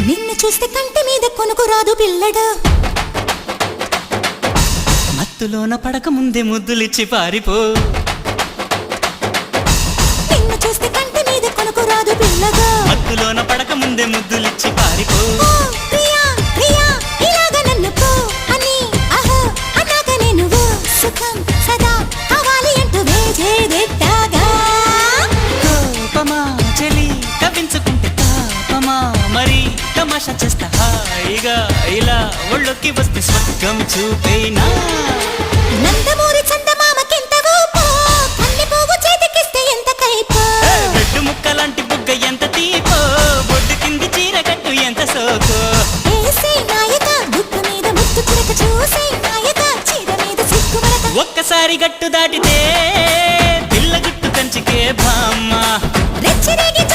నిన్ను చూస్తే కంటి మీద కొనుకు రాదు పిల్లడు మత్తులోన పడక ముందే ముద్దులిచ్చి పారిపో నిన్ను చూస్తే కంటి మీద కొనుకు రాదు పిల్లగా మత్తులోన పడక ముందే ముద్దులిచ్చి పారిపో ఓ ప్రియా ప్రియా ఇలాగ నన్ను పో అని అహో అన్నాకనే నువ్వు సుఖం సదా కావాలి అంటూ వేజేదెట్టాగా కోపమా చెలి కవించుకుంటే తాపమా మరి తమాషా చేస్తా హాయిగా ఇలా ఒళ్ళొక్కి వస్తే స్వర్గం చూపేనా నందమూరి చందమామకెంత ఊపో కన్నె పువ్వు చేతికిస్తే ఎంత కైపో రెడ్డు ముక్కలాంటి బుగ్గ ఎంత తీపో బొడ్డు కింది చీర కట్టు ఎంత సోకో ఏసే నాయక గుట్టు మీద ముత్తు చిరక చూసే నాయక చీర మీద సిగ్గుమరక ఒక్కసారి గట్టు దాటితే పిల్ల గుట్టు కంచికే బామ్మ రెచ్చిరేగి